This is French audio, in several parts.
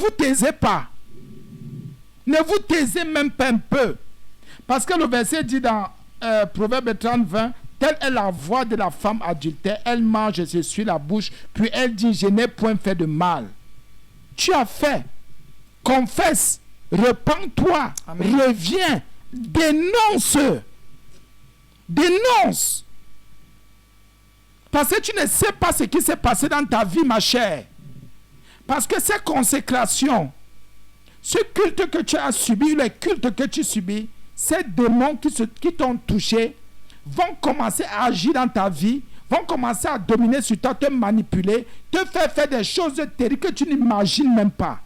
vous taisez pas. Ne vous taisez même pas un peu. Parce que le verset dit dans Proverbe 30, 20, telle est la voix de la femme adultère. Elle mange et se suit la bouche. Puis elle dit, je n'ai point fait de mal. Tu as fait. Confesse. Repends-toi. Amen. Reviens. Dénonce. Dénonce. Parce que tu ne sais pas ce qui s'est passé dans ta vie, ma chère. Parce que ces consécrations, ce culte que tu as subi, les cultes que tu subis, ces démons qui t'ont touché, vont commencer à agir dans ta vie, vont commencer à dominer sur toi, te manipuler, te faire des choses terribles que tu n'imagines même pas.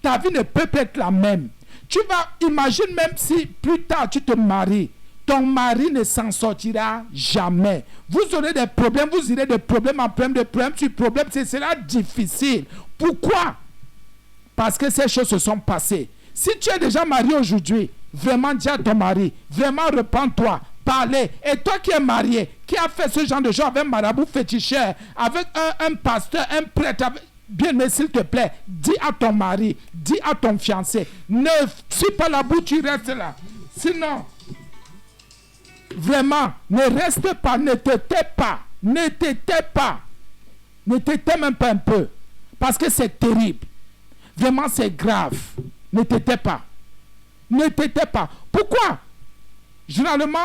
Ta vie ne peut pas être la même. Tu vas imaginer même si plus tard tu te maries, ton mari ne s'en sortira jamais. Vous aurez des problèmes, vous irez de problème en problème, de problème sur problème, ce sera difficile. Pourquoi? Parce que ces choses se sont passées. Si tu es déjà marié aujourd'hui, vraiment dis à ton mari, vraiment repens-toi, parlez. Et toi qui es marié, qui a fait ce genre de choses avec un marabout féticheur, avec un pasteur, un prêtre, bien mais s'il te plaît, dis à ton mari, dis à ton fiancé, ne suis pas là-bas, tu restes là. Sinon, vraiment, ne reste pas, ne te tais pas, ne te tais pas, ne te tais même pas un peu, parce que c'est terrible, vraiment c'est grave, ne te tais pas, ne te tais pas. Pourquoi? Généralement,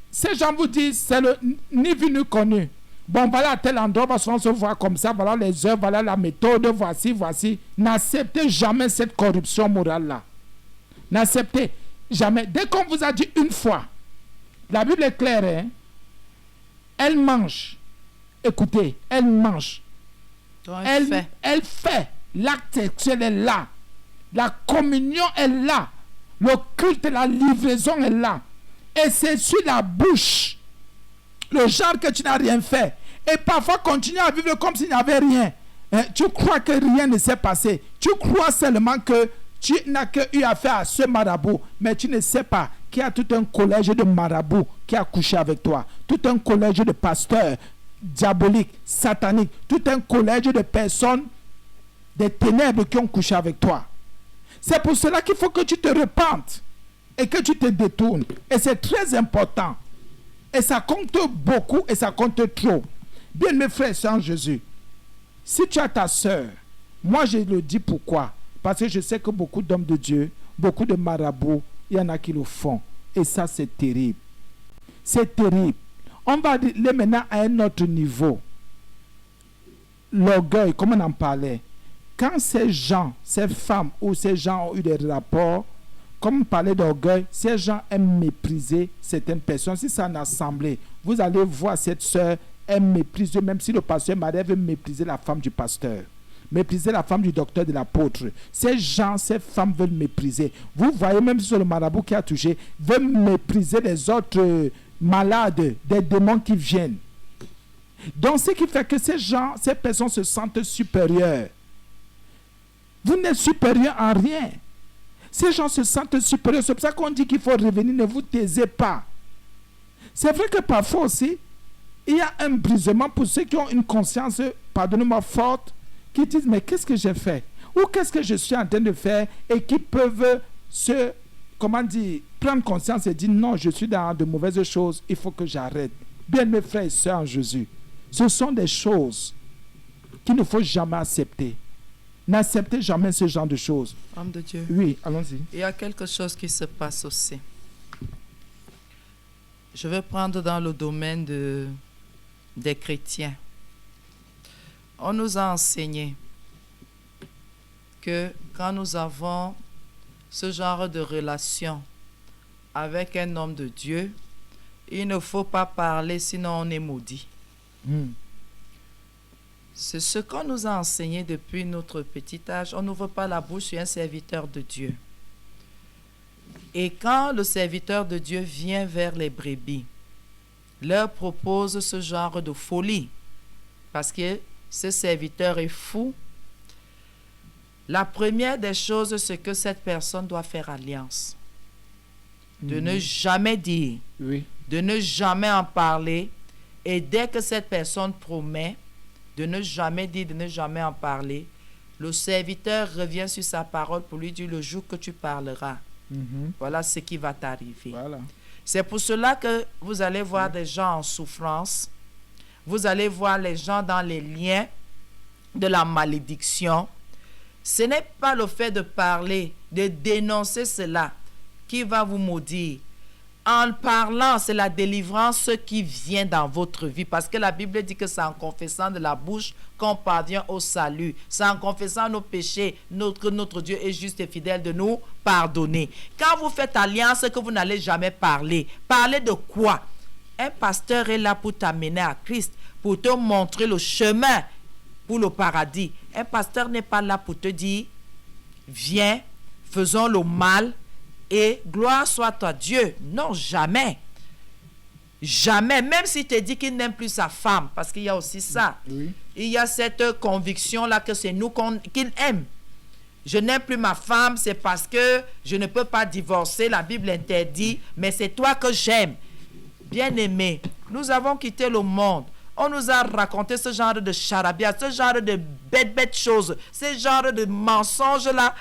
ces gens vous disent, c'est le ni vu ni connu. Bon, voilà à tel endroit, parce qu'on se voit comme ça, voilà les œuvres, voilà la méthode, voici. N'acceptez jamais cette corruption morale-là. N'acceptez jamais. Dès qu'on vous a dit une fois, la Bible est claire, hein? Elle mange. Écoutez, elle mange. Donc, Elle fait. L'acte sexuel est là. La communion est là. Le culte, la livraison est là. Et c'est sur la bouche. Le genre que tu n'as rien fait. Et parfois continuer à vivre comme s'il n'y avait rien. Tu crois que rien ne s'est passé. Tu crois seulement que tu n'as que eu affaire à ce marabout. Mais tu ne sais pas qu'il y a tout un collège de marabouts qui a couché avec toi. Tout un collège de pasteurs diaboliques, sataniques. Tout un collège de personnes des ténèbres qui ont couché avec toi. C'est pour cela qu'il faut que tu te repentes et que tu te détournes. Et c'est très important. Et ça compte beaucoup et ça compte trop. Bien, mes frères et sœurs en Jésus, si tu as ta sœur, moi je le dis pourquoi. Parce que je sais que beaucoup d'hommes de Dieu, beaucoup de marabouts, il y en a qui le font. Et ça, c'est terrible. C'est terrible. On va aller maintenant à un autre niveau. L'orgueil, comme on en parlait. Quand ces gens, ces femmes ou ces gens ont eu des rapports, comme on parlait d'orgueil, ces gens aiment mépriser certaines personnes. Si c'est en assemblée, vous allez voir cette sœur aime mépriser, même si le pasteur Marie veut mépriser la femme du pasteur, mépriser la femme du docteur, de l'apôtre. Ces gens, ces femmes veulent mépriser. Vous voyez, même si c'est le marabout qui a touché, veut mépriser les autres malades, des démons qui viennent. Donc, ce qui fait que ces gens, ces personnes se sentent supérieures. Vous n'êtes supérieur en rien. Ces gens se sentent supérieurs. C'est pour ça qu'on dit qu'il faut revenir. Ne vous taisez pas. C'est vrai que parfois aussi, il y a un brisement pour ceux qui ont une conscience, pardonnez-moi, forte, qui disent, mais qu'est-ce que j'ai fait? Ou qu'est-ce que je suis en train de faire? Et qui peuvent se, prendre conscience et dire, non, je suis dans de mauvaises choses, il faut que j'arrête. Bien, mes frères et sœurs en Jésus, ce sont des choses qu'il ne faut jamais accepter. N'acceptez jamais ce genre de choses. Homme de Dieu. Oui, allons-y. Il y a quelque chose qui se passe aussi. Je vais prendre dans le domaine des chrétiens. On nous a enseigné que quand nous avons ce genre de relation avec un homme de Dieu, il ne faut pas parler, sinon on est maudit. C'est ce qu'on nous a enseigné depuis notre petit âge. On n'ouvre pas la bouche sur un serviteur de Dieu. Et quand le serviteur de Dieu vient vers les brebis, leur propose ce genre de folie, parce que ce serviteur est fou, la première des choses, c'est que cette personne doit faire alliance. De ne jamais dire, de ne jamais en parler, et dès que cette personne promet de ne jamais dire, de ne jamais en parler, le serviteur revient sur sa parole pour lui dire le jour que tu parleras, voilà ce qui va t'arriver. Voilà. C'est pour cela que vous allez voir des gens en souffrance, vous allez voir les gens dans les liens de la malédiction. Ce n'est pas le fait de parler, de dénoncer cela qui va vous maudire. En parlant, c'est la délivrance qui vient dans votre vie. Parce que la Bible dit que c'est en confessant de la bouche qu'on parvient au salut. C'est en confessant nos péchés, notre Dieu est juste et fidèle de nous pardonner. Quand vous faites alliance que vous n'allez jamais parler, parlez de quoi? Un pasteur est là pour t'amener à Christ, pour te montrer le chemin pour le paradis. Un pasteur n'est pas là pour te dire, viens, faisons le mal, et gloire soit à Dieu. Non, jamais. Jamais. Même s'il te dit qu'il n'aime plus sa femme, parce qu'il y a aussi ça. Oui. Il y a cette conviction-là que c'est nous qu'il aime. Je n'aime plus ma femme, c'est parce que je ne peux pas divorcer. La Bible interdit, mais c'est toi que j'aime. Bien-aimé, nous avons quitté le monde. On nous a raconté ce genre de charabia, ce genre de bêtes choses, ce genre de mensonges-là.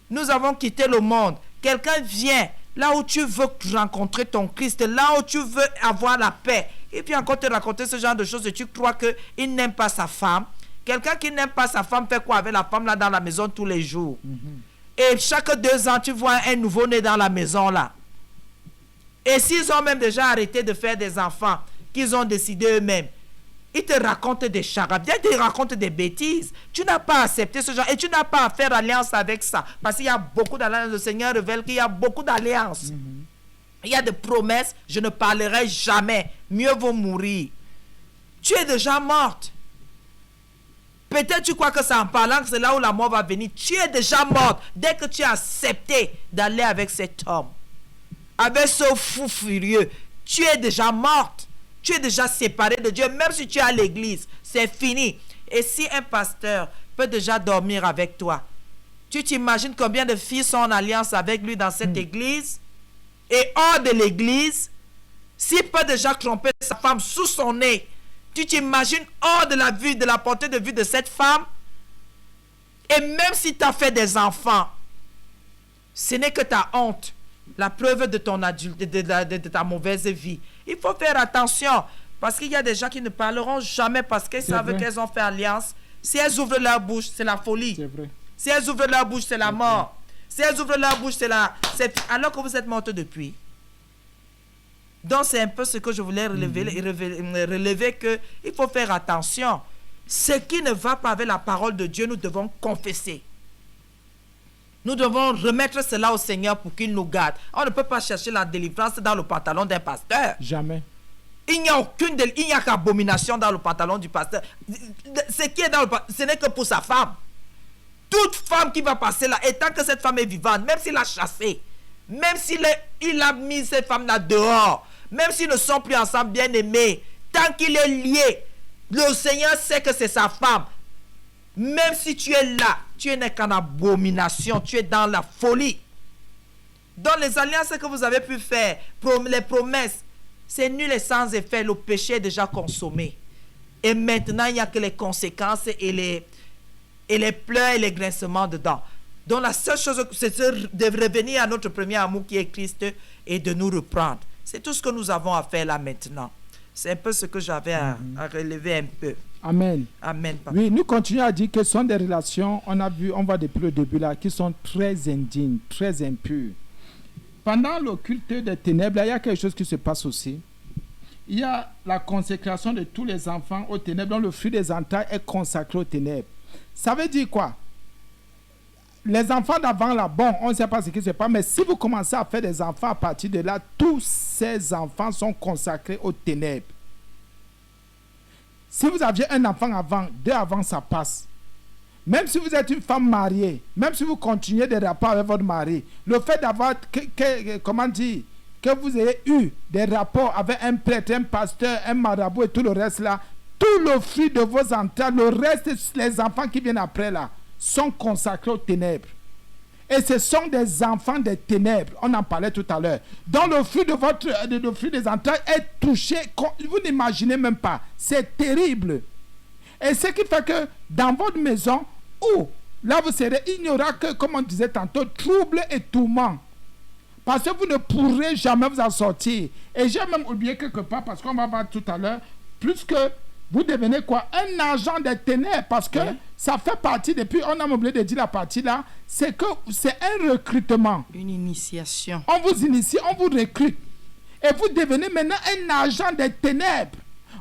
Nous avons quitté le monde. Quelqu'un vient là où tu veux rencontrer ton Christ, là où tu veux avoir la paix. Il vient encore te raconter ce genre de choses et tu crois qu'il n'aime pas sa femme. Quelqu'un qui n'aime pas sa femme fait quoi avec la femme là dans la maison tous les jours? Et chaque 2 ans, tu vois un nouveau-né dans la maison là. Et s'ils ont même déjà arrêté de faire des enfants, qu'ils ont décidé eux-mêmes, ils te racontent des charabia, ils te racontent des bêtises. Tu n'as pas accepté ce genre et tu n'as pas à faire alliance avec ça. Parce qu'il y a beaucoup d'alliances. Le Seigneur révèle qu'il y a beaucoup d'alliances. Il y a des promesses. Je ne parlerai jamais. Mieux vaut mourir. Tu es déjà morte. Peut-être tu crois que c'est en parlant que c'est là où la mort va venir. Tu es déjà morte. Dès que tu as accepté d'aller avec cet homme, avec ce fou furieux, tu es déjà morte. Tu es déjà séparé de Dieu, même si tu es à l'église, c'est fini. Et si un pasteur peut déjà dormir avec toi, tu t'imagines combien de filles sont en alliance avec lui dans cette église et hors de l'église? S'il peut déjà tromper sa femme sous son nez, tu t'imagines hors de la vue, de la portée de vue de cette femme? Et même si tu as fait des enfants, ce n'est que ta honte, la preuve de ton adulte, de ta mauvaise vie. Il faut faire attention parce qu'il y a des gens qui ne parleront jamais parce qu'ils savent qu'elles ont fait alliance. Si elles ouvrent leur bouche, c'est la folie. C'est vrai. Si elles ouvrent leur bouche, c'est la mort. Si elles ouvrent leur bouche, alors que vous êtes morte depuis. Donc c'est un peu ce que je voulais relever que il faut faire attention. Ce qui ne va pas avec la parole de Dieu, nous devons confesser. Nous devons remettre cela au Seigneur pour qu'il nous garde. On ne peut pas chercher la délivrance dans le pantalon d'un pasteur. Jamais. Il n'y a qu'abomination dans le pantalon du pasteur. Ce qui est dans le pantalon, ce n'est que pour sa femme. Toute femme qui va passer là, et tant que cette femme est vivante, même s'il l'a chassée, même s'il a mis cette femme-là dehors, même s'ils ne sont plus ensemble, bien aimés, tant qu'il est lié, le Seigneur sait que c'est sa femme. Même si tu es là, tu n'es qu'en abomination, tu es dans la folie. Dans les alliances que vous avez pu faire, les promesses, c'est nul et sans effet, le péché est déjà consommé. Et maintenant, il n'y a que les conséquences et les pleurs et les grincements dedans. Donc la seule chose, c'est de revenir à notre premier amour qui est Christ et de nous reprendre. C'est tout ce que nous avons à faire là maintenant. C'est un peu ce que j'avais à relever un peu. Amen. Amen, papa. Oui, nous continuons à dire que ce sont des relations, on voit depuis le début là, qui sont très indignes, très impures. Pendant le culte des ténèbres, il y a quelque chose qui se passe aussi. Il y a la consécration de tous les enfants aux ténèbres, dont le fruit des entrailles est consacré aux ténèbres. Ça veut dire quoi? Les enfants d'avant là, bon, on ne sait pas ce qui se passe, mais si vous commencez à faire des enfants à partir de là, tous ces enfants sont consacrés aux ténèbres. Si vous aviez un enfant avant, 2 avant, ça passe. Même si vous êtes une femme mariée, même si vous continuez des rapports avec votre mari, le fait d'avoir, comment dire, que vous ayez eu des rapports avec un prêtre, un pasteur, un marabout et tout le reste là, tout le fruit de vos entrailles, le reste, les enfants qui viennent après là, sont consacrés aux ténèbres. Et ce sont des enfants des ténèbres. On en parlait tout à l'heure. Donc le fruit le fruit des entrailles est touché. Vous n'imaginez même pas. C'est terrible. Et ce qui fait que dans votre maison, où là vous serez, il n'y aura que, comme on disait tantôt, trouble et tourment. Parce que vous ne pourrez jamais vous en sortir. Et j'ai même oublié quelque part, parce qu'on va voir tout à l'heure, plus que vous devenez quoi? Un agent des ténèbres. Parce que ça fait partie, depuis, on a oublié de dire la partie là, c'est que c'est un recrutement. Une initiation. On vous initie, on vous recrute. Et vous devenez maintenant un agent des ténèbres.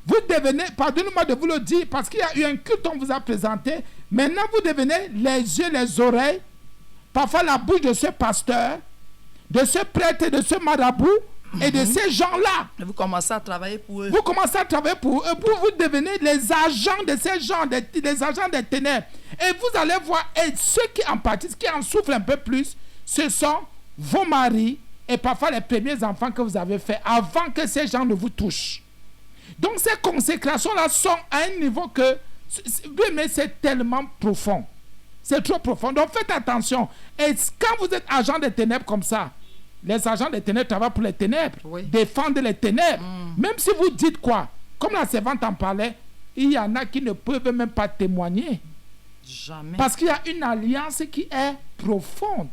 Vous devenez, pardonnez-moi de vous le dire, parce qu'il y a eu un culte qu'on vous a présenté. Maintenant, vous devenez les yeux, les oreilles, parfois la bouche de ce pasteur, de ce prêtre, de ce marabout et de ces gens-là. Et vous commencez à travailler pour eux. Vous commencez à travailler pour eux. Vous devenez les agents de ces gens, les agents des ténèbres. Et vous allez voir, et ceux qui en pâtissent, qui en souffrent un peu plus, ce sont vos maris et parfois les premiers enfants que vous avez faits avant que ces gens ne vous touchent. Donc ces consécrations-là sont à un niveau que, mais c'est tellement profond. C'est trop profond. Donc faites attention. Et quand vous êtes agent des ténèbres comme ça, les agents des ténèbres travaillent pour les ténèbres, défendent les ténèbres. Même si vous dites quoi, comme la servante en parlait, il y en a qui ne peuvent même pas témoigner. Jamais. Parce qu'il y a une alliance qui est profonde.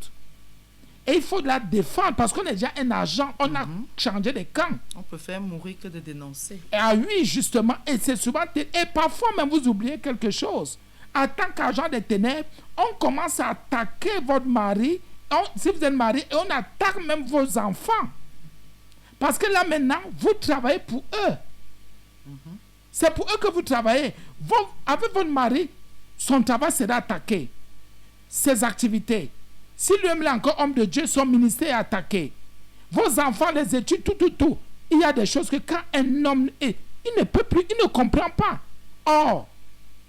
Et il faut la défendre parce qu'on est déjà un agent, on a changé de camp. On peut faire mourir que de dénoncer. Et ah oui, justement, et c'est souvent, et parfois même vous oubliez quelque chose. En tant qu'agent des ténèbres, on commence à attaquer votre mari, si vous êtes marié, et on attaque même vos enfants. Parce que là maintenant, vous travaillez pour eux. C'est pour eux que vous travaillez. Avec votre mari, son travail sera attaqué. Ses activités. Si lui-même est encore homme de Dieu, son ministère est attaqué. Vos enfants, les études, tout. Il y a des choses que quand un homme est, il ne peut plus, il ne comprend pas. Or,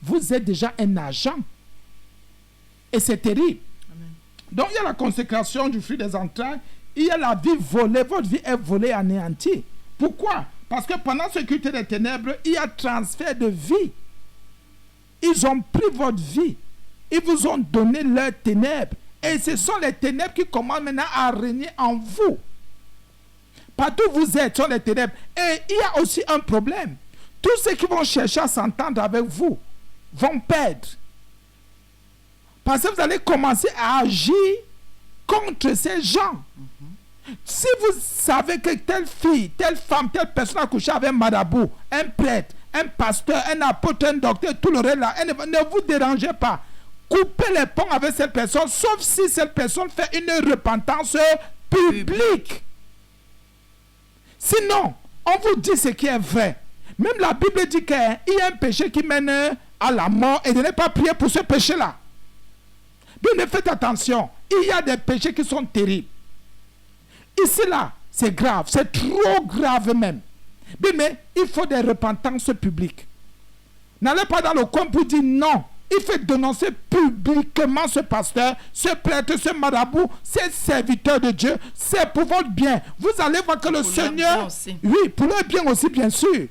vous êtes déjà un agent. Et c'est terrible. Amen. Donc, il y a la consécration du fruit des entrailles. Il y a la vie volée. Votre vie est volée, anéantie. Pourquoi? Parce que pendant ce culte des ténèbres, il y a transfert de vie. Ils ont pris votre vie. Ils vous ont donné leurs ténèbres. Et ce sont les ténèbres qui commencent maintenant à régner en vous. Partout où vous êtes, ce sont les ténèbres. Et il y a aussi un problème. Tous ceux qui vont chercher à s'entendre avec vous vont perdre. Parce que vous allez commencer à agir contre ces gens. Si vous savez que telle fille, telle femme, telle personne a couché avec un marabout, un prêtre, un pasteur, un apôtre, un docteur, tout le reste là, ne vous dérangez pas. Coupez les ponts avec cette personne, sauf si cette personne fait une repentance publique. Sinon, on vous dit ce qui est vrai. Même la Bible dit qu'il y a un péché qui mène à la mort et de ne pas prier pour ce péché-là. Bien, faites attention. Il y a des péchés qui sont terribles. Ici, là, c'est grave. C'est trop grave même. Bien, mais il faut des repentances publiques. N'allez pas dans le coin pour dire non. Il faut dénoncer publiquement ce pasteur, ce prêtre, ce marabout, ces serviteurs de Dieu. C'est pour votre bien. Vous allez voir que le Seigneur... Oui, pour leur bien aussi, bien sûr.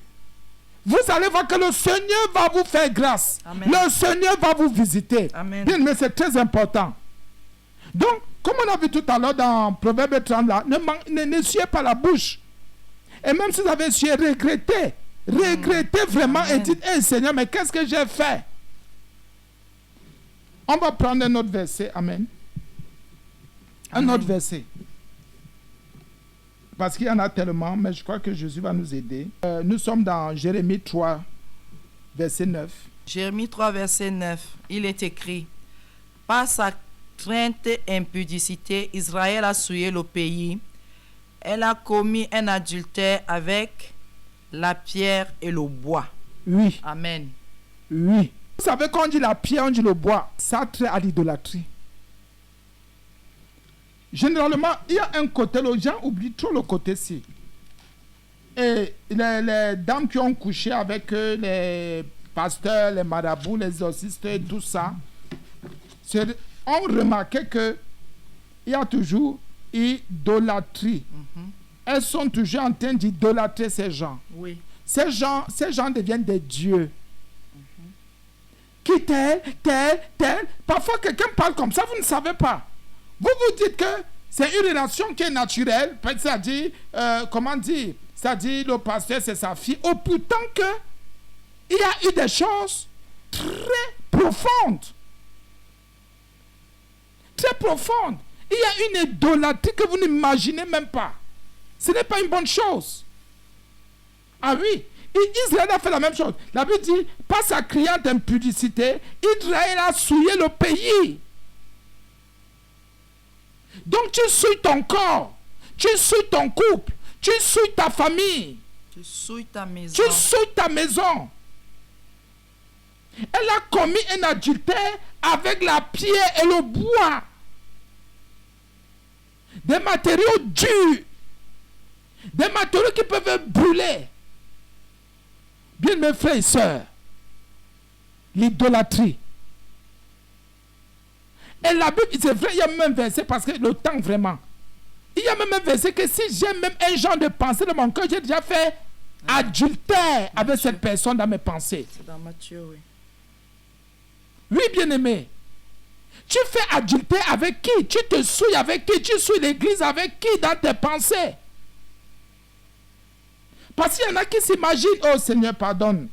Vous allez voir que le Seigneur va vous faire grâce. Amen. Le Seigneur va vous visiter. Amen. Bien, mais c'est très important. Donc, comme on a vu tout à l'heure dans Proverbe 30, là, ne suez pas la bouche. Et même si vous avez essuyé, regrettez. Regrettez vraiment. Amen. Et dites, hey, Seigneur, mais qu'est-ce que j'ai fait? On va prendre un autre verset. Amen. Un autre verset. Parce qu'il y en a tellement, mais je crois que Jésus va nous aider. Nous sommes dans Jérémie 3, verset 9. Jérémie 3, verset 9. Il est écrit: par sa crainte et impudicité, Israël a souillé le pays. Elle a commis un adultère avec la pierre et le bois. Oui. Amen. Oui. Vous savez, quand on dit la pierre, on dit le bois, ça a trait à l'idolâtrie. Généralement, il y a un côté, les gens oublient trop le côté-ci. Et les dames qui ont couché avec les pasteurs, les marabouts, les exorcistes, tout ça, ont remarqué qu'il y a toujours idolâtrie. Elles sont toujours en train d'idolâtrer ces gens. Oui. Ces gens deviennent des dieux. Qui tel. Parfois, quelqu'un parle comme ça, vous ne savez pas. Vous vous dites que c'est une relation qui est naturelle. C'est-à-dire, comment dire? C'est-à-dire, le pasteur, c'est sa fille. Oh, pourtant que il y a eu des choses très profondes. très profonde. Il y a une idolâtrie que vous n'imaginez même pas. Ce n'est pas une bonne chose. Ah oui, Israël a fait la même chose. La Bible dit, par sa criante impudicité, Israël a souillé le pays. Donc tu souilles ton corps, tu souilles ton couple, tu souilles ta famille, Tu souilles ta maison. tu souilles ta maison. Elle a commis un adultère avec la pierre et le bois. Des matériaux durs. Des matériaux qui peuvent brûler. Bien mes frères et sœurs, l'idolâtrie. Et la Bible, c'est vrai, il y a même un verset, parce que le temps vraiment. Il y a même un verset que si j'ai même un genre de pensée dans mon cœur, j'ai déjà fait adultère avec cette personne dans mes pensées. C'est dans Matthieu, oui. Oui, bien-aimé. Tu fais adultère avec qui? Tu te souilles avec qui? Tu souilles l'église avec qui dans tes pensées? Parce qu'il y en a qui s'imaginent, oh Seigneur, pardonne,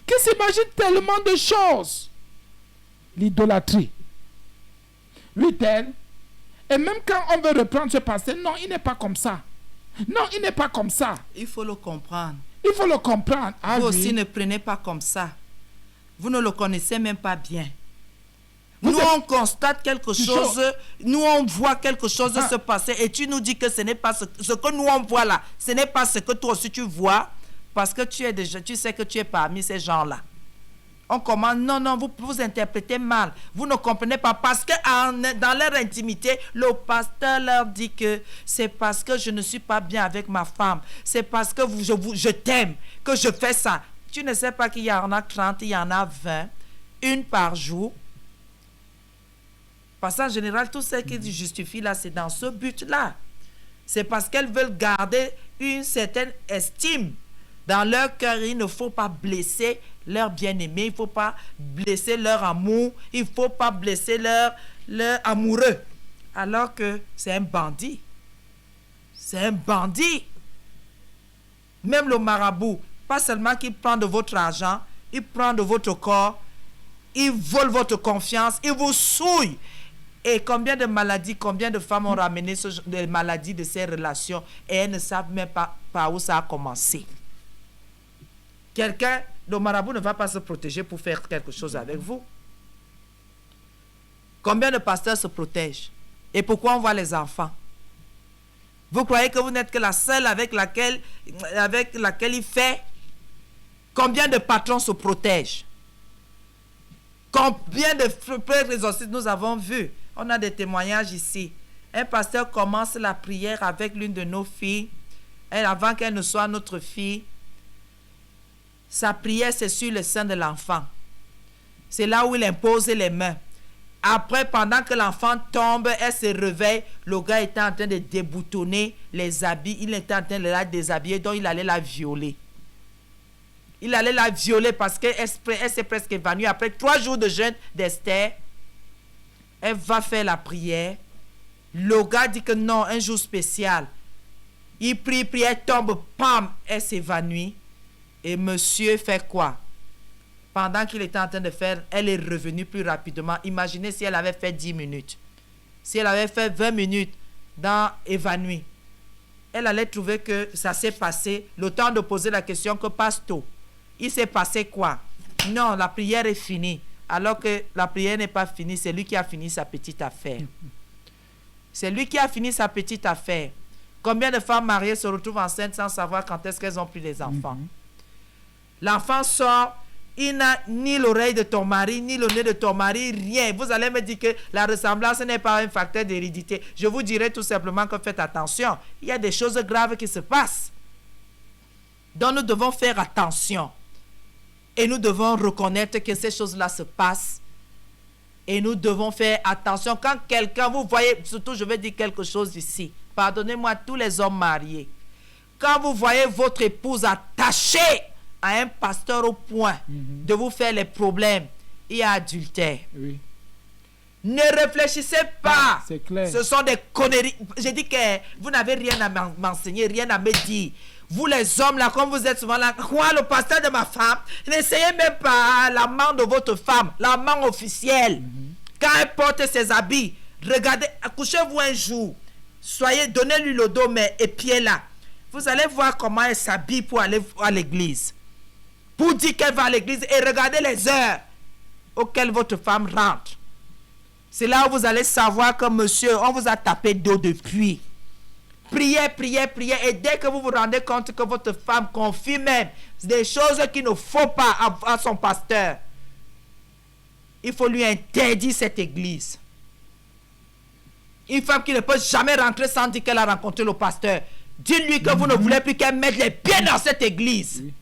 qui s'imaginent tellement de choses. L'idolâtrie. Oui, tel. Et même quand on veut reprendre ce passé, non, il n'est pas comme ça. Non, il n'est pas comme ça. Il faut le comprendre. Il faut le comprendre. Ah, Vous oui. aussi ne prenez pas comme ça. Vous ne le connaissez même pas bien. Vous Nous, êtes- on constate quelque chose, nous, on voit quelque chose se passer et tu nous dis que ce n'est pas ce que nous, on voit là. Ce n'est pas ce que toi aussi tu vois parce que tu sais que tu es parmi ces gens-là. On commence, non, vous interprétez mal. Vous ne comprenez pas parce que dans leur intimité, le pasteur leur dit que c'est parce que je ne suis pas bien avec ma femme. C'est parce que je t'aime que je fais ça. Tu ne sais pas qu'il y en a 30, il y en a 20, une par jour. Parce qu'en général, tout ce qui justifie là, c'est dans ce but-là. C'est parce qu'elles veulent garder une certaine estime dans leur cœur. Il ne faut pas blesser leur bien-aimé, il ne faut pas blesser leur amour, il ne faut pas blesser leur amoureux. Alors que c'est un bandit. C'est un bandit. Même le marabout, pas seulement qu'il prend de votre argent, il prend de votre corps, il vole votre confiance, il vous souille. Et combien de maladies, combien de femmes ont ramené des maladies de ces relations et elles ne savent même pas par où ça a commencé. Le marabout ne va pas se protéger pour faire quelque chose avec vous. Combien de pasteurs se protègent? Et pourquoi on voit les enfants? Vous croyez que vous n'êtes que la seule avec laquelle il fait? Combien de patrons se protègent? Combien de frères exorcistes nous avons vus? On a des témoignages ici. Un pasteur commence la prière avec l'une de nos filles. Avant qu'elle ne soit notre fille, sa prière, c'est sur le sein de l'enfant. C'est là où il impose les mains. Après, pendant que l'enfant tombe, elle se réveille. Le gars était en train de déboutonner les habits. Il était en train de la déshabiller, donc il allait la violer. Il allait la violer parce qu'elle s'est presque évanouie. Après 3 jours de jeûne d'Esther, elle va faire la prière. Le gars dit que non, un jour spécial. Il prie, elle tombe, pam, elle s'évanouit. Et monsieur fait quoi? Pendant qu'il était en train de faire, elle est revenue plus rapidement. Imaginez si elle avait fait 10 minutes. Si elle avait fait 20 minutes dans évanouie. Elle allait trouver que ça s'est passé. Le temps de poser la question que passe-t-il? Il s'est passé quoi? Non, la prière est finie. Alors que la prière n'est pas finie, c'est lui qui a fini sa petite affaire. C'est lui qui a fini sa petite affaire. Combien de femmes mariées se retrouvent enceintes sans savoir quand est-ce qu'elles ont pris les enfants? L'enfant sort, il n'a ni l'oreille de ton mari, ni le nez de ton mari, rien. Vous allez me dire que la ressemblance n'est pas un facteur d'hérédité. Je vous dirai tout simplement que faites attention. Il y a des choses graves qui se passent. Donc nous devons faire attention. Et nous devons reconnaître que ces choses-là se passent. Et nous devons faire attention. Quand quelqu'un, vous voyez, surtout je vais dire quelque chose ici. Pardonnez-moi tous les hommes mariés. Quand vous voyez votre épouse attachée à un pasteur au point de vous faire les problèmes, il y a adultère. Oui. Ne réfléchissez pas. C'est clair. Ce sont des conneries. J'ai dit que vous n'avez rien à m'enseigner, rien à me dire. Vous les hommes là, comme vous êtes souvent là, quoi, le pasteur de ma femme, n'essayez même pas l'amant de votre femme, l'amant officiel. Quand elle porte ses habits, Regardez, accouchez-vous un jour. Donnez-lui le dos, mais épiez-la. Vous allez voir comment elle s'habille pour aller à l'église. Pour dire qu'elle va à l'église et regardez les heures auxquelles votre femme rentre. C'est là où vous allez savoir que monsieur, on vous a tapé d'eau de pluie. Priez, priez, priez. Et dès que vous vous rendez compte que votre femme confie même des choses qu'il ne faut pas à son pasteur, il faut lui interdire cette église. Une femme qui ne peut jamais rentrer sans dire qu'elle a rencontré le pasteur. Dites-lui que vous ne voulez plus qu'elle mette les pieds dans cette église. Oui.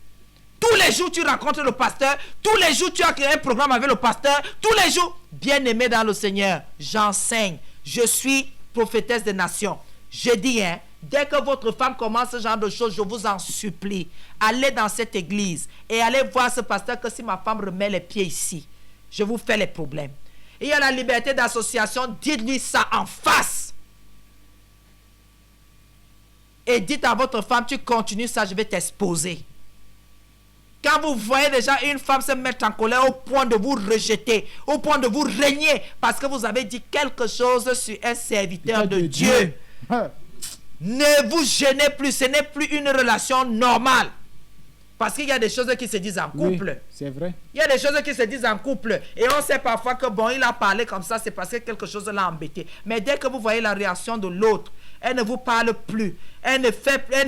Tous les jours, tu rencontres le pasteur. Tous les jours, tu as créé un programme avec le pasteur. Tous les jours, bien-aimé dans le Seigneur, j'enseigne. Je suis prophétesse des nations. Je dis, dès que votre femme commence ce genre de choses, je vous en supplie, allez dans cette église et allez voir ce pasteur que si ma femme remet les pieds ici, je vous fais les problèmes. Il y a la liberté d'association, dites-lui ça en face. Et dites à votre femme, tu continues ça, je vais t'exposer. Quand vous voyez déjà une femme se mettre en colère au point de vous rejeter, au point de vous régner, parce que vous avez dit quelque chose sur un serviteur de Dieu, ne vous gênez plus, ce n'est plus une relation normale. Parce qu'il y a des choses qui se disent en couple. Oui, c'est vrai. Il y a des choses qui se disent en couple. Et on sait parfois que bon, il a parlé comme ça, c'est parce que quelque chose l'a embêté. Mais dès que vous voyez la réaction de l'autre, elle ne vous parle plus. Elle ne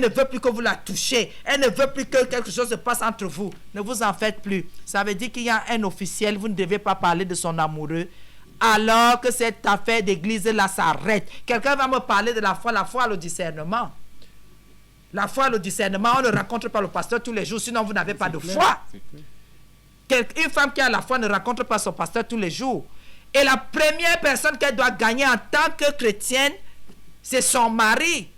veut plus que vous la touchiez. Elle ne veut plus que quelque chose se passe entre vous. Ne vous en faites plus. Ça veut dire qu'il y a un officiel, vous ne devez pas parler de son amoureux. Alors que cette affaire d'église-là s'arrête. Quelqu'un va me parler de la foi le discernement. La foi, le discernement, on ne rencontre pas le pasteur tous les jours, sinon vous n'avez pas de foi. Une femme qui a la foi ne rencontre pas son pasteur tous les jours. Et la première personne qu'elle doit gagner en tant que chrétienne, c'est son mari.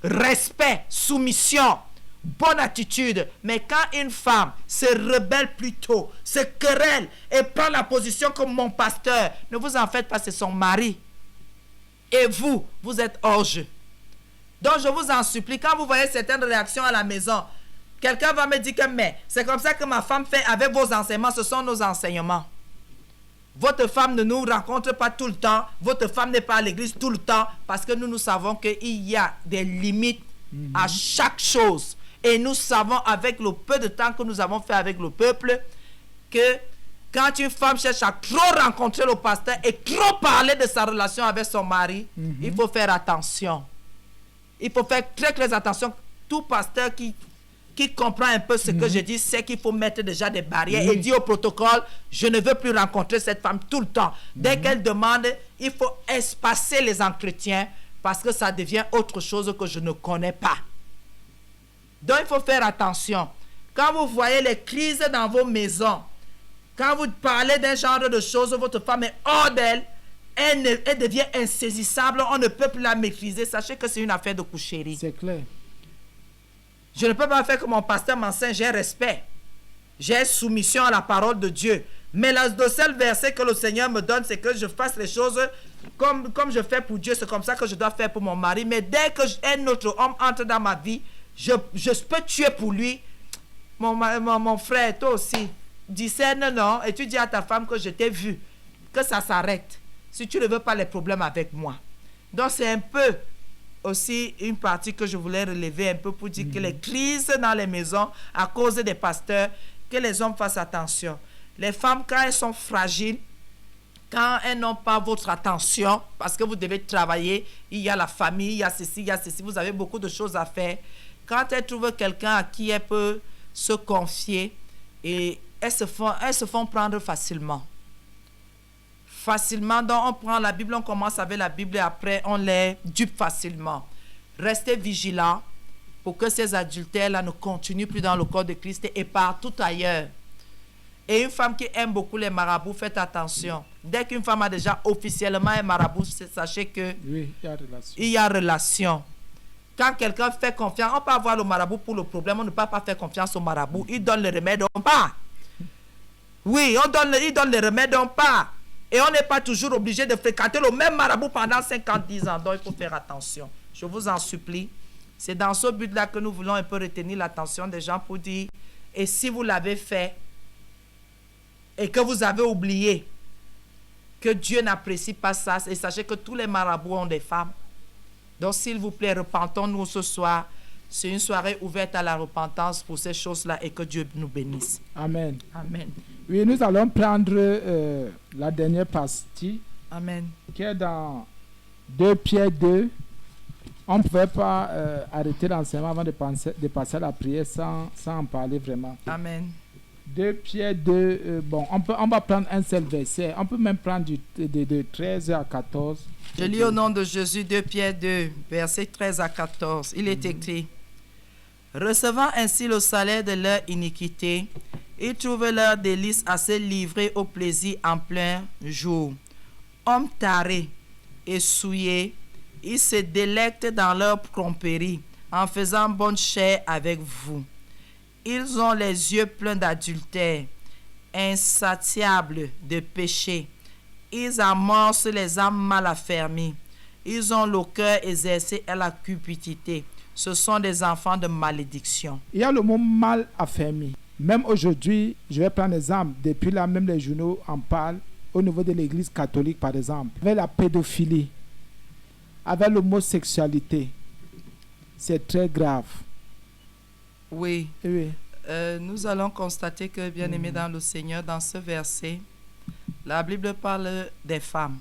Respect, soumission, bonne attitude. Mais quand une femme se rebelle plutôt, se querelle et prend la position comme mon pasteur, ne vous en faites pas, c'est son mari. Et vous êtes hors jeu. Donc je vous en supplie, quand vous voyez certaines réactions à la maison, quelqu'un va me dire que mais c'est comme ça que ma femme fait avec vos enseignements, ce sont nos enseignements. Votre femme ne nous rencontre pas tout le temps, votre femme n'est pas à l'église tout le temps, parce que nous savons qu'il y a des limites à chaque chose. Et nous savons avec le peu de temps que nous avons fait avec le peuple, que quand une femme cherche à trop rencontrer le pasteur et trop parler de sa relation avec son mari, il faut faire attention. Il faut faire très très attention. Tout pasteur qui comprend un peu ce que je dis, c'est qu'il faut mettre déjà des barrières et dire au protocole, je ne veux plus rencontrer cette femme tout le temps. Dès qu'elle demande, il faut espacer les entretiens parce que ça devient autre chose que je ne connais pas. Donc il faut faire attention. Quand vous voyez les crises dans vos maisons, quand vous parlez d'un genre de choses, votre femme est hors d'elle, elle devient insaisissable, on ne peut plus la maîtriser. Sachez que c'est une affaire de coucherie. C'est clair. Je ne peux pas faire que mon pasteur m'enseigne, j'ai respect. J'ai soumission à la parole de Dieu. Mais le seul verset que le Seigneur me donne, c'est que je fasse les choses comme je fais pour Dieu. C'est comme ça que je dois faire pour mon mari. Mais dès qu'un autre homme entre dans ma vie, je peux tuer pour lui. Mon frère, toi aussi, discerne non. Et tu dis à ta femme que je t'ai vu, que ça s'arrête. Si tu ne veux pas les problèmes avec moi. Donc c'est un peu aussi une partie que je voulais relever un peu pour dire que les crises dans les maisons à cause des pasteurs, que les hommes fassent attention. Les femmes, quand elles sont fragiles, quand elles n'ont pas votre attention, parce que vous devez travailler, il y a la famille, il y a ceci, vous avez beaucoup de choses à faire. Quand elles trouvent quelqu'un à qui elles peuvent se confier, et elles se font prendre facilement. Donc on prend la Bible, on commence avec la Bible et après on les dupe facilement. Restez vigilants pour que ces adultères-là ne continuent plus dans le corps de Christ et partout ailleurs. Et une femme qui aime beaucoup les marabouts, faites attention. Dès qu'une femme a déjà officiellement un marabout, sachez que oui, il y a relation. Quand quelqu'un fait confiance, on peut avoir le marabout pour le problème, on ne peut pas faire confiance au marabout. Il donne le remède, on part. Oui, il donne le remède, on part. Et on n'est pas toujours obligé de fréquenter le même marabout pendant 50, 10 ans. Donc, il faut faire attention. Je vous en supplie. C'est dans ce but-là que nous voulons un peu retenir l'attention des gens pour dire, et si vous l'avez fait, et que vous avez oublié, que Dieu n'apprécie pas ça. Et sachez que tous les marabouts ont des femmes. Donc, s'il vous plaît, repentons-nous ce soir. C'est une soirée ouverte à la repentance pour ces choses-là et que Dieu nous bénisse. Amen. Amen. Oui, nous allons prendre la dernière partie Amen. qui est dans 2 Pierre 2. On ne pouvait pas arrêter l'enseignement avant de passer à la prière sans en parler vraiment. Amen. 2 Pierre 2, bon, on va prendre un seul verset. On peut même prendre de 13 à 14. Je lis au nom de Jésus 2 Pierre 2, versets 13 à 14. Il est écrit: recevant ainsi le salaire de leur iniquité, ils trouvent leur délice à se livrer au plaisir en plein jour. Hommes tarés et souillés, ils se délectent dans leur tromperie en faisant bonne chère avec vous. Ils ont les yeux pleins d'adultère, insatiables de péché. Ils amorcent les âmes mal affermies. Ils ont le cœur exercé à la cupidité. Ce sont des enfants de malédiction. Il y a le mot mal affermi. Même aujourd'hui, je vais prendre l'exemple. Depuis là, même les journaux en parlent. Au niveau de l'église catholique, par exemple. Avec la pédophilie, avec l'homosexualité. C'est très grave. Oui. Oui. Nous allons constater que, bien-aimés dans le Seigneur, dans ce verset, la Bible parle des femmes.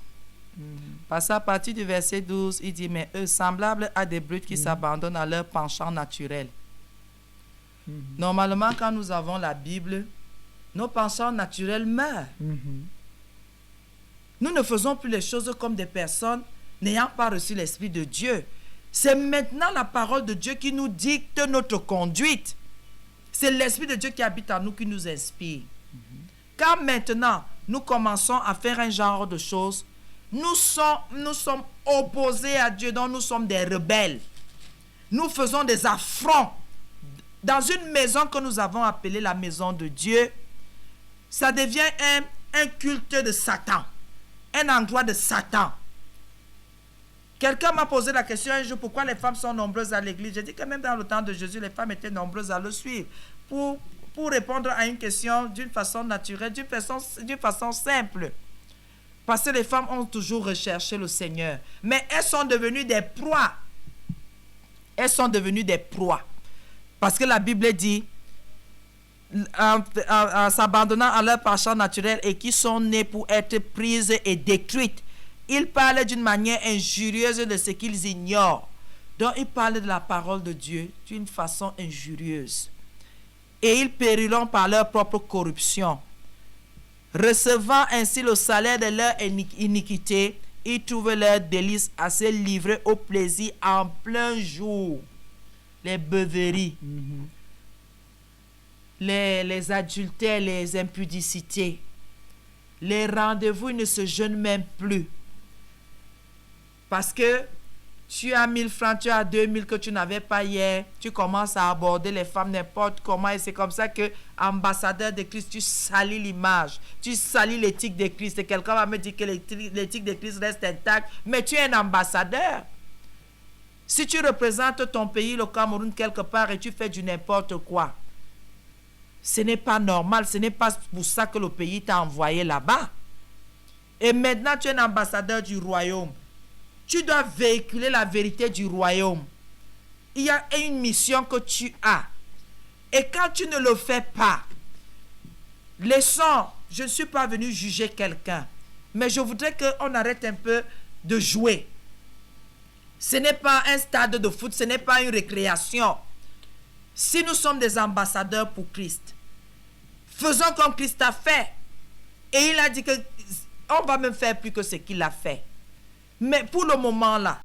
Parce qu'à partir du verset 12, il dit: mais eux, semblables à des brutes qui s'abandonnent à leur penchant naturel. Normalement, quand nous avons la Bible, nos penchants naturels meurent. Nous ne faisons plus les choses comme des personnes n'ayant pas reçu l'Esprit de Dieu. C'est maintenant la parole de Dieu qui nous dicte notre conduite. C'est l'Esprit de Dieu qui habite en nous, qui nous inspire. Quand maintenant, nous commençons à faire un genre de choses, nous sommes opposés à Dieu, donc nous sommes des rebelles. Nous faisons des affronts. Dans une maison que nous avons appelée la maison de Dieu, ça devient un culte de Satan, un endroit de Satan. Quelqu'un m'a posé la question un jour: pourquoi les femmes sont nombreuses à l'église? J'ai dit que même dans le temps de Jésus, les femmes étaient nombreuses à le suivre. Pour répondre à une question d'une façon naturelle, d'une façon simple. Parce que les femmes ont toujours recherché le Seigneur. Mais elles sont devenues des proies. Elles sont devenues des proies. Parce que la Bible dit, en s'abandonnant à leur penchant naturel, et qui sont nées pour être prises et détruites. Ils parlent d'une manière injurieuse de ce qu'ils ignorent. Donc, ils parlent de la parole de Dieu d'une façon injurieuse. Et ils périront par leur propre corruption. Recevant ainsi le salaire de leur iniquité, ils trouvent leur délice à se livrer au plaisir en plein jour. Les beuveries, les adultères, les impudicités, les rendez-vous, ils ne se jeûnent même plus. Parce que tu as 1000 francs, tu as 2000 que tu n'avais pas hier, tu commences à aborder les femmes n'importe comment, et c'est comme ça que, ambassadeur de Christ, tu salis l'image, tu salis l'éthique de Christ. Et quelqu'un va me dire que l'éthique de Christ reste intacte, mais tu es un ambassadeur. Si tu représentes ton pays, le Cameroun, quelque part, et tu fais du n'importe quoi, ce n'est pas normal, ce n'est pas pour ça que le pays t'a envoyé là-bas. Et maintenant, tu es un ambassadeur du royaume. Tu dois véhiculer la vérité du royaume. Il y a une mission que tu as. Et quand tu ne le fais pas, laissons, je ne suis pas venu juger quelqu'un, mais je voudrais qu'on arrête un peu de jouer. Ce n'est pas un stade de foot, ce n'est pas une récréation. Si nous sommes des ambassadeurs pour Christ, faisons comme Christ a fait. Et il a dit qu'on va même faire plus que ce qu'il a fait. Mais pour le moment là,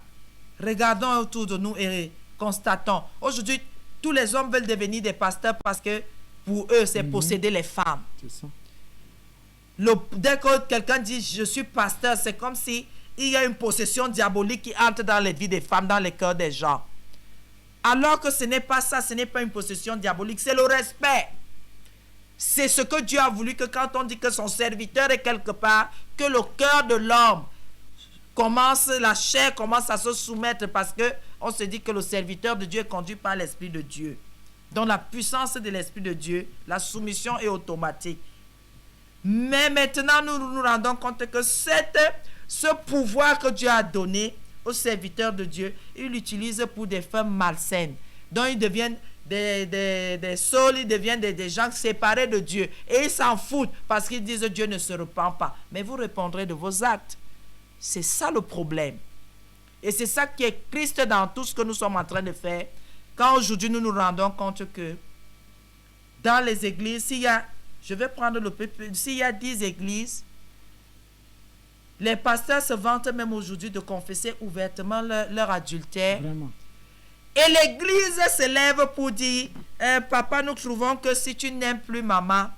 regardons autour de nous et constatons. Aujourd'hui, tous les hommes veulent devenir des pasteurs parce que pour eux, c'est posséder les femmes. C'est ça. Dès que quelqu'un dit je suis pasteur, c'est comme si il y a une possession diabolique qui entre dans les vies des femmes, dans les cœurs des gens. Alors que ce n'est pas ça, ce n'est pas une possession diabolique, c'est le respect. C'est ce que Dieu a voulu, que quand on dit que son serviteur est quelque part, que le cœur de l'homme la chair commence à se soumettre, parce que on se dit que le serviteur de Dieu est conduit par l'Esprit de Dieu. Dans la puissance de l'Esprit de Dieu, la soumission est automatique. Mais maintenant, nous nous rendons compte que ce pouvoir que Dieu a donné aux serviteurs de Dieu, ils l'utilisent pour des fins malsaines. Donc, ils deviennent des saules, ils deviennent des gens séparés de Dieu. Et ils s'en foutent parce qu'ils disent Dieu ne se repent pas. Mais vous répondrez de vos actes. C'est ça le problème. Et c'est ça qui est Christ dans tout ce que nous sommes en train de faire. Quand aujourd'hui nous nous rendons compte que dans les églises, s'il y a 10 églises, les pasteurs se vantent même aujourd'hui de confesser ouvertement leur adultère. Vraiment. Et l'église se lève pour dire, papa, nous trouvons que si tu n'aimes plus maman,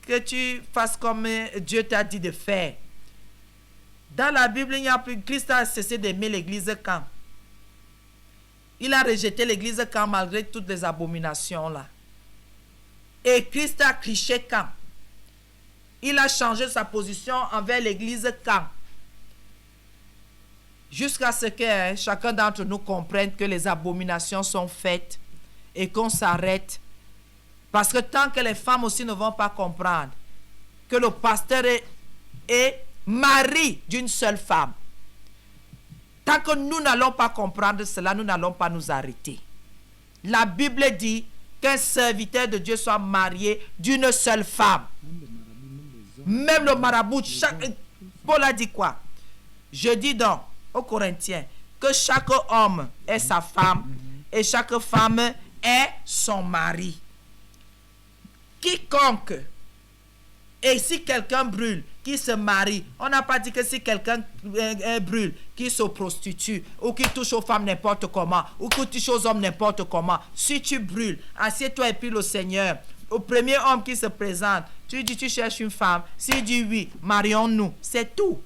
que tu fasses comme Dieu t'a dit de faire. Dans la Bible, il n'y a plus. Christ a cessé d'aimer l'église quand? Il a rejeté l'église quand, malgré toutes les abominations là. Et Christ a cliché quand? Il a changé sa position envers l'église quand? Jusqu'à ce que chacun d'entre nous comprenne que les abominations sont faites et qu'on s'arrête. Parce que tant que les femmes aussi ne vont pas comprendre que le pasteur est mari d'une seule femme, tant que nous n'allons pas comprendre cela, nous n'allons pas nous arrêter. La Bible dit qu'un serviteur de Dieu soit marié d'une seule femme. Même le marabout, Paul a dit quoi? Je dis donc aux Corinthiens que chaque homme est sa femme et chaque femme est son mari. Quiconque, et si quelqu'un brûle, qui se marie, on n'a pas dit que si quelqu'un brûle, qui se prostitue, ou qui touche aux femmes n'importe comment, ou qui touche aux hommes n'importe comment, si tu brûles, assieds-toi et prie le Seigneur. Au premier homme qui se présente, tu dis tu cherches une femme, s'il dit oui, marions-nous, c'est tout.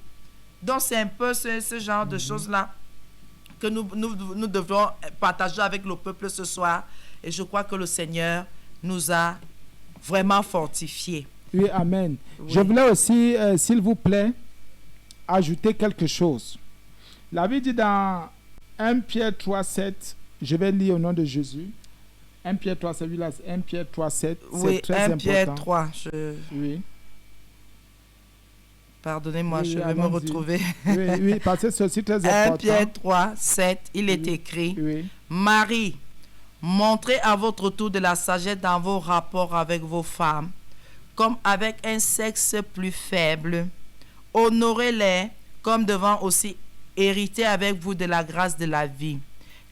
Donc c'est un peu ce genre de choses-là que nous devons partager avec le peuple ce soir. Et je crois que le Seigneur nous a vraiment fortifiés. Oui, amen. Oui. Je voulais aussi, s'il vous plaît, ajouter quelque chose. La Bible dit dans 1 Pierre 3, 7, je vais lire au nom de Jésus. 1 Pierre 3, 7, 1 Pierre 3, 7, oui, c'est très 1 Pierre important. 3, Oui. Pardonnez-moi, Oui, je vais me retrouver. Oui, parce que c'est aussi très 1 important. Pierre 3, 7, il est écrit, Oui. Marie, montrez à votre tour de la sagesse dans vos rapports avec vos femmes, comme avec un sexe plus faible. Honorez-les comme devant aussi hériter avec vous de la grâce de la vie.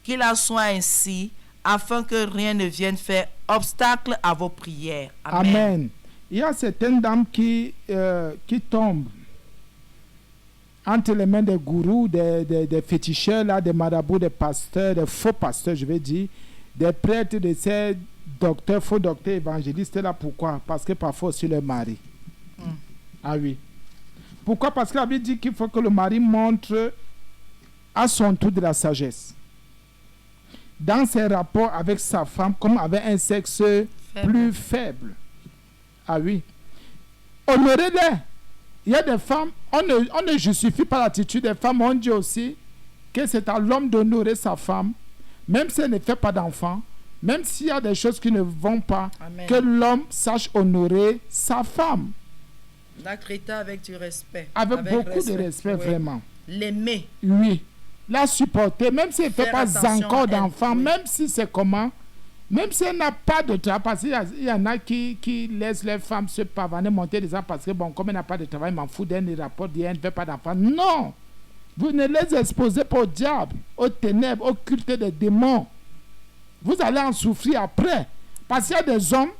Qu'il en soit ainsi, afin que rien ne vienne faire obstacle à vos prières. Amen. Amen. Il y a certaines dames qui tombent entre les mains des gourous, des féticheurs, là, des marabouts, des pasteurs, des faux pasteurs, je vais dire, des prêtres, de ces docteurs, faux docteurs évangélistes là. Pourquoi? Parce que parfois aussi le mari. Ah oui. Pourquoi? Parce que la Bible dit qu'il faut que le mari montre à son tour de la sagesse dans ses rapports avec sa femme, comme avec un sexe plus faible. Ah oui. Honorez-les. Il y a des femmes, on ne justifie pas l'attitude des femmes, on dit aussi que c'est à l'homme d'honorer sa femme, même si elle ne fait pas d'enfant, même s'il y a des choses qui ne vont pas, Amen. que l'homme sache honorer sa femme. La traiter avec du respect. Avec beaucoup de respect, oui. vraiment. L'aimer. Oui. La supporter, même si elle ne fait Faire pas attention encore à elle, d'enfant, oui. même si c'est comment, même si elle n'a pas de travail, parce qu'il y en a qui laissent les femmes se pavaner, monter des arbres, parce que bon, comme elle n'a pas de travail, m'en fout d'elle, il rapporte, elle ne fait pas d'enfant. Non! Vous ne les exposez pas au diable, aux ténèbres, au culte des démons. Vous allez en souffrir après. Parce qu'il y a des hommes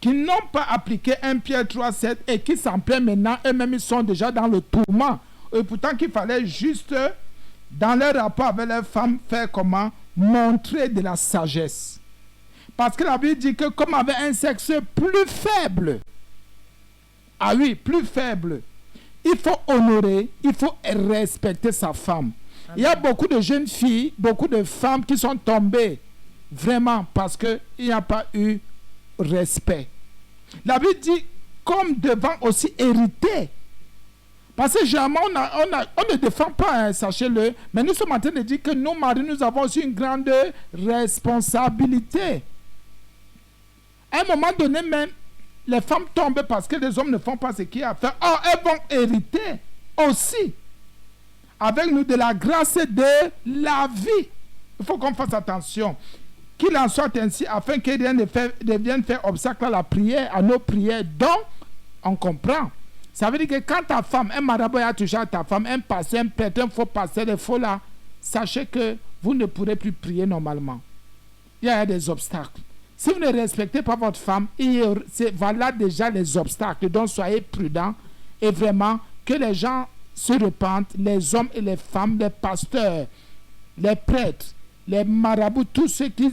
qui n'ont pas appliqué 1 Pierre 3, 7 et qui s'en plaignent maintenant, eux-mêmes ils sont déjà dans le tourment. Et pourtant qu'il fallait juste, dans leur rapport avec leurs femmes, faire comment? Montrer de la sagesse. Parce que la Bible dit que comme avec un sexe plus faible, ah oui, plus faible, il faut honorer, il faut respecter sa femme. Amen. Il y a beaucoup de jeunes filles, beaucoup de femmes qui sont tombées vraiment parce qu'il n'y a pas eu respect. La Bible dit comme devant aussi hériter. Parce que généralement, on ne défend pas, hein, sachez-le, mais nous sommes en train de dire que nous, maris, nous avons aussi une grande responsabilité. À un moment donné même, les femmes tombent parce que les hommes ne font pas ce qu'il y a à faire. Or, elles vont hériter aussi avec nous de la grâce de la vie. Il faut qu'on fasse attention. Qu'il en soit ainsi, afin que rien ne vienne faire obstacle à la prière, à nos prières. Donc, on comprend. Ça veut dire que quand ta femme, un marabout a touché à ta femme, un pasteur, un prêtre, un faux pasteur, des faux là, sachez que vous ne pourrez plus prier normalement. Il y a des obstacles. Si vous ne respectez pas votre femme, voilà déjà les obstacles. Donc, soyez prudents et vraiment que les gens se repentent, les hommes et les femmes, les pasteurs, les prêtres, les marabouts, tous ceux qui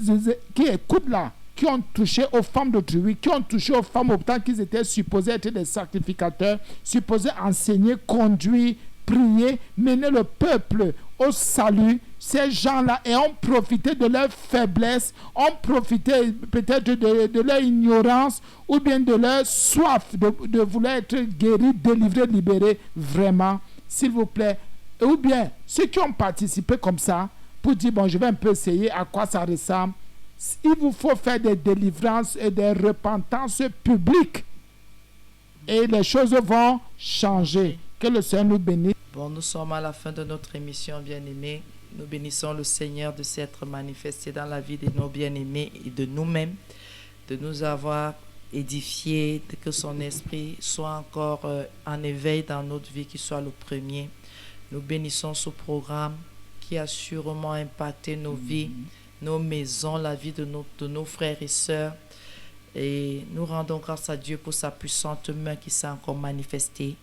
écoutent là, qui ont touché aux femmes d'autrui, qui ont touché aux femmes au temps qu'ils étaient supposés être des sacrificateurs, supposés enseigner, conduire, prier, mener le peuple au salut. Ces gens-là ont profité de leur faiblesse, ont profité peut-être de leur ignorance ou bien de leur soif de vouloir être guéris, délivrés, libérés. Vraiment, s'il vous plaît. Ou bien, ceux qui ont participé comme ça, pour dire, bon, je vais un peu essayer à quoi ça ressemble. Il vous faut faire des délivrances et des repentances publiques. Et les choses vont changer. Que le Seigneur nous bénisse. Bon, nous sommes à la fin de notre émission, bien-aimés. Nous bénissons le Seigneur de s'être manifesté dans la vie de nos bien-aimés et de nous-mêmes, de nous avoir édifiés, de que son esprit soit encore en éveil dans notre vie, qu'il soit le premier. Nous bénissons ce programme qui a sûrement impacté nos vies, nos maisons, la vie de nos frères et sœurs. Et nous rendons grâce à Dieu pour sa puissante main qui s'est encore manifestée.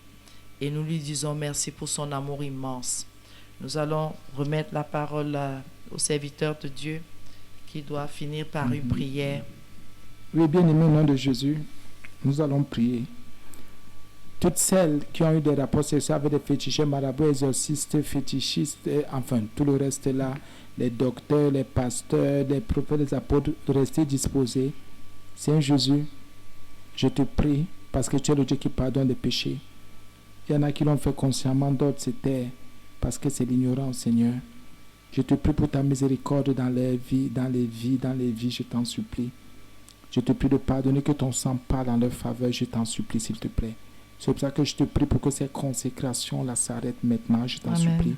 Et nous lui disons merci pour son amour immense. Nous allons remettre la parole au serviteur de Dieu qui doit finir par une prière. Oui, bien-aimé, au nom de Jésus, nous allons prier. Toutes celles qui ont eu des rapports sexuels avec des féticheurs, marabouts, exorcistes, fétichistes, enfin tout le reste là, les docteurs, les pasteurs, les prophètes, les apôtres, restez disposés. Seigneur Jésus, je te prie parce que tu es le Dieu qui pardonne les péchés. Il y en a qui l'ont fait consciemment, d'autres c'était parce que c'est l'ignorance, Seigneur. Je te prie pour ta miséricorde dans les vies, je t'en supplie. Je te prie de pardonner, que ton sang parle en leur faveur, je t'en supplie, s'il te plaît. C'est pour ça que je te prie pour que ces consécrations-là s'arrêtent maintenant, je t'en supplie.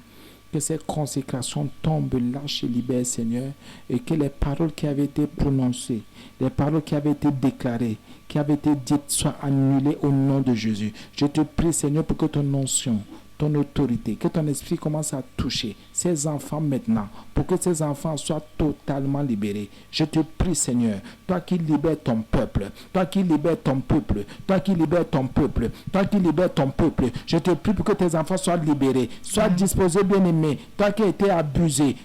Que ces consécrations tombent, lâchent et libèrent, Seigneur, et que les paroles qui avaient été prononcées, les paroles qui avaient été déclarées, qui avaient été dites, soient annulées au nom de Jésus. Je te prie, Seigneur, pour que ton onction, ton autorité, que ton esprit commence à toucher ces enfants maintenant, pour que ces enfants soient totalement libérés. Je te prie, Seigneur, toi qui libères ton peuple, toi qui libères ton peuple, toi qui libères ton peuple, toi qui libères ton peuple, je te prie pour que tes enfants soient libérés, soient disposés, bien-aimés, toi qui as été abusé,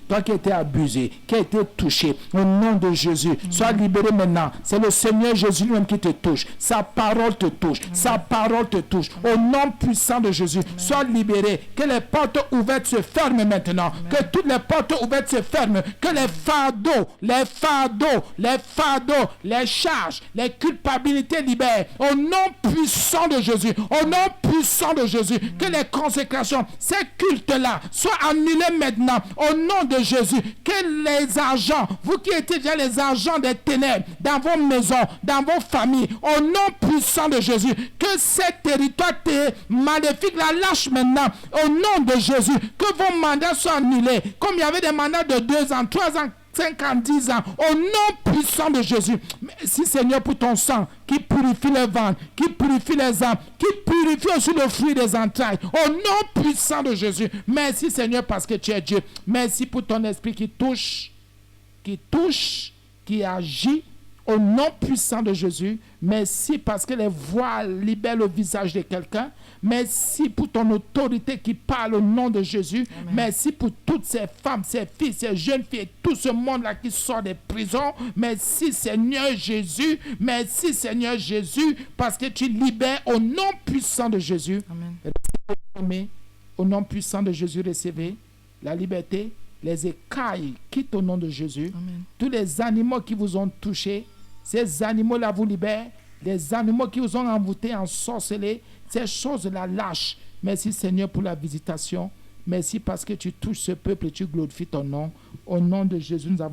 qui a été touché, au nom de Jésus, sois libéré maintenant. C'est le Seigneur Jésus lui-même qui te touche, sa parole te touche, sa parole te touche, au nom puissant de Jésus, sois libéré. Que les portes ouvertes se ferment maintenant. Amen. Que toutes les portes ouvertes se ferment. Que les fardeaux, les charges, les culpabilités libèrent. Au nom puissant de Jésus. Au nom puissant de Jésus. Amen. Que les consécrations, ces cultes-là, soient annulés maintenant. Au nom de Jésus. Que les agents, vous qui étiez déjà les agents des ténèbres, dans vos maisons, dans vos familles, au nom puissant de Jésus, que ces territoires maléfiques la lâchent maintenant. Au nom de Jésus, que vos mandats soient annulés. Comme il y avait des mandats de 2 ans, 3 ans, 5 ans, 10 ans. Au nom puissant de Jésus. Merci, Seigneur, pour ton sang qui purifie les ventres, qui purifie les âmes, qui purifie aussi le fruit des entrailles. Au nom puissant de Jésus. Merci, Seigneur, parce que tu es Dieu. Merci pour ton esprit qui touche, qui agit. Au nom puissant de Jésus, merci parce que les voiles libèrent le visage de quelqu'un. Merci pour ton autorité qui parle au nom de Jésus. Amen. Merci pour toutes ces femmes, ces filles, ces jeunes filles et tout ce monde-là qui sort des prisons. Merci Seigneur Jésus. Merci Seigneur Jésus parce que tu libères au nom puissant de Jésus. Amen. Au nom puissant de Jésus, recevez la liberté. Les écailles quittent au nom de Jésus. Amen. Tous les animaux qui vous ont touché, ces animaux-là vous libèrent. Les animaux qui vous ont envoûté, ensorcelé, ces choses-là lâchent. Merci Seigneur pour la visitation. Merci parce que tu touches ce peuple et tu glorifies ton nom. Au nom de Jésus, nous avons